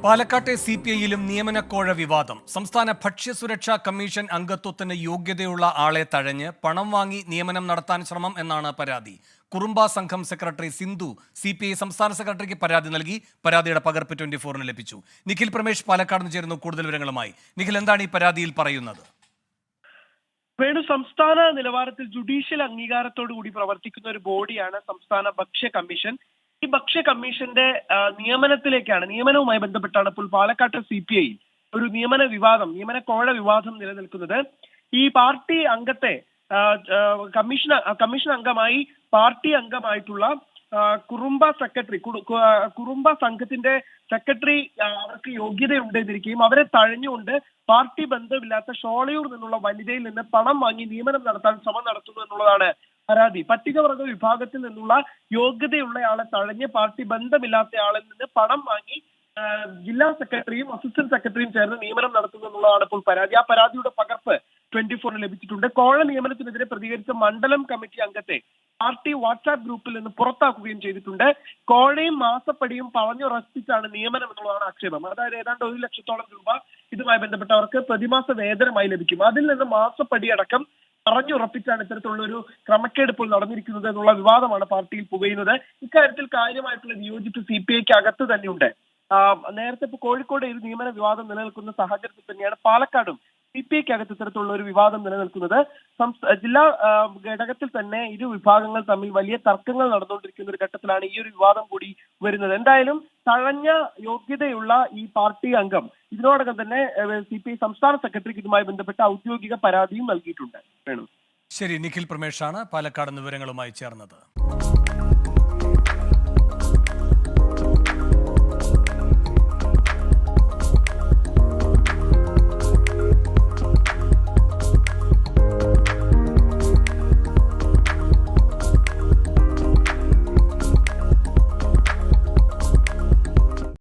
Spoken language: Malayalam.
പാലക്കാട്ടെ CPIയിലും നിയമനക്കോഴ വിവാദം. സംസ്ഥാന ഭക്ഷ്യസുരക്ഷാ കമ്മീഷൻ അംഗത്വത്തിന് യോഗ്യതയുള്ള ആളെ തഴഞ്ഞ് പണം വാങ്ങി നിയമനം നടത്താൻ ശ്രമം എന്നാണ് പരാതി. കുറുമ്പ സംഘം സെക്രട്ടറി സിന്ധു CPI സംസ്ഥാന സെക്രട്ടറിക്ക് പരാതി നൽകി. പരാതിയുടെ പകർപ്പ് 24-ന് ലഭിച്ചു. നിഖിൽ പ്രമേഷ് പാലക്കാട് നിന്ന് ചേരുന്നു കൂടുതൽ വിവരങ്ങളുമായി. നിഖിൽ, എന്താണ് ഈ പരാതിയിൽ പറയുന്നത്? വേണു, സംസ്ഥാന നിലവാരത്തിൽ ജുഡീഷ്യൽ അംഗീകാരത്തോടു കൂടി പ്രവർത്തിക്കുന്ന ഒരു ബോഡിയാണ് സംസ്ഥാന ഭക്ഷ്യ കമ്മീഷൻ. ഈ ഭക്ഷ്യ കമ്മീഷന്റെ നിയമനവുമായി ബന്ധപ്പെട്ടാണ് ഇപ്പോൾ പാലക്കാട്ടെ CPI ഒരു നിയമനക്കോഴ വിവാദം നിലനിൽക്കുന്നത്. ഈ പാർട്ടി അംഗത്തെ കമ്മീഷൻ അംഗമായി പാർട്ടി അംഗമായിട്ടുള്ള കുറുമ്പ സംഘത്തിന്റെ സെക്രട്ടറി അവർക്ക് യോഗ്യതയുണ്ടെന്നിരിക്കുകയും അവരെ തഴഞ്ഞുകൊണ്ട് പാർട്ടി ബന്ധമില്ലാത്ത ഷോളയൂർ നിന്നുള്ള വനിതയിൽ നിന്ന് പണം വാങ്ങി നിയമനം നടത്താൻ ശ്രമം നടത്തുന്നു എന്നുള്ളതാണ് പരാതി. പട്ടികവർഗ വിഭാഗത്തിൽ നിന്നുള്ള യോഗ്യതയുള്ള ആളെ തഴഞ്ഞ് പാർട്ടി ബന്ധമില്ലാത്ത ആളിൽ നിന്ന് പണം വാങ്ങി ജില്ലാ സെക്രട്ടറിയും അസിസ്റ്റന്റ് സെക്രട്ടറിയും ചേർന്ന് നിയമനം നടത്തുന്നു എന്നുള്ളതാണ് ഇപ്പോൾ പരാതി. ആ പരാതിയുടെ പകർപ്പ് 24-ന് ലഭിച്ചിട്ടുണ്ട്. കോഴ നിയമനത്തിനെതിരെ പ്രതികരിച്ച മണ്ഡലം കമ്മിറ്റി അംഗത്തെ പാർട്ടി വാട്സാപ്പ് ഗ്രൂപ്പിൽ നിന്ന് പുറത്താക്കുകയും ചെയ്തിട്ടുണ്ട്. കോഴയും മാസപ്പടിയും പറഞ്ഞുറപ്പിച്ചാണ് നിയമനം എന്നുള്ളതാണ് ആക്ഷേപം. അതായത് ഏതാണ്ട് 1 ലക്ഷത്തോളം രൂപ ഇതുമായി ബന്ധപ്പെട്ടവർക്ക് പ്രതിമാസ വേതനമായി ലഭിക്കും. അതിൽ നിന്ന് മാസപ്പടി അടക്കം പറഞ്ഞുറപ്പിച്ചാണ് ഇത്തരത്തിലുള്ള ഒരു ക്രമക്കേട് ഇപ്പോൾ നടന്നിരിക്കുന്നത് എന്നുള്ള വിവാദമാണ് പാർട്ടിയിൽ പുകയുന്നത്. ഇക്കാര്യത്തിൽ കാര്യമായിട്ടുള്ള വിയോജിപ്പ് CPIക്ക് അകത്ത് തന്നെയുണ്ട്. നേരത്തെ ഇപ്പോൾ കോഴിക്കോട് ഒരു നിയമന വിവാദം നിലനിൽക്കുന്ന സാഹചര്യത്തിൽ തന്നെയാണ് പാലക്കാടും CPIക്ക് അകത്ത് ഇത്തരത്തിലുള്ള ഒരു വിവാദം നിലനിൽക്കുന്നത്. ജില്ലാ ഘടകത്തിൽ തന്നെ ഇരു വിഭാഗങ്ങൾ തമ്മിൽ വലിയ തർക്കങ്ങൾ നടന്നുകൊണ്ടിരിക്കുന്ന ഒരു ഘട്ടത്തിലാണ് ഈ ഒരു വിവാദം കൂടി വരുന്നത്. എന്തായാലും തഴഞ്ഞ യോഗ്യതയുള്ള ഈ പാർട്ടി അംഗം ഇതിനോടകം തന്നെ CPI സംസ്ഥാന സെക്രട്ടറിക്ക് ഇതുമായി ബന്ധപ്പെട്ട ഔദ്യോഗിക പരാതിയും നൽകിയിട്ടുണ്ട്. ശരി, നിഖിൽ പ്രമേഷാണ് പാലക്കാട് വിവരങ്ങളുമായി ചേർന്നത്.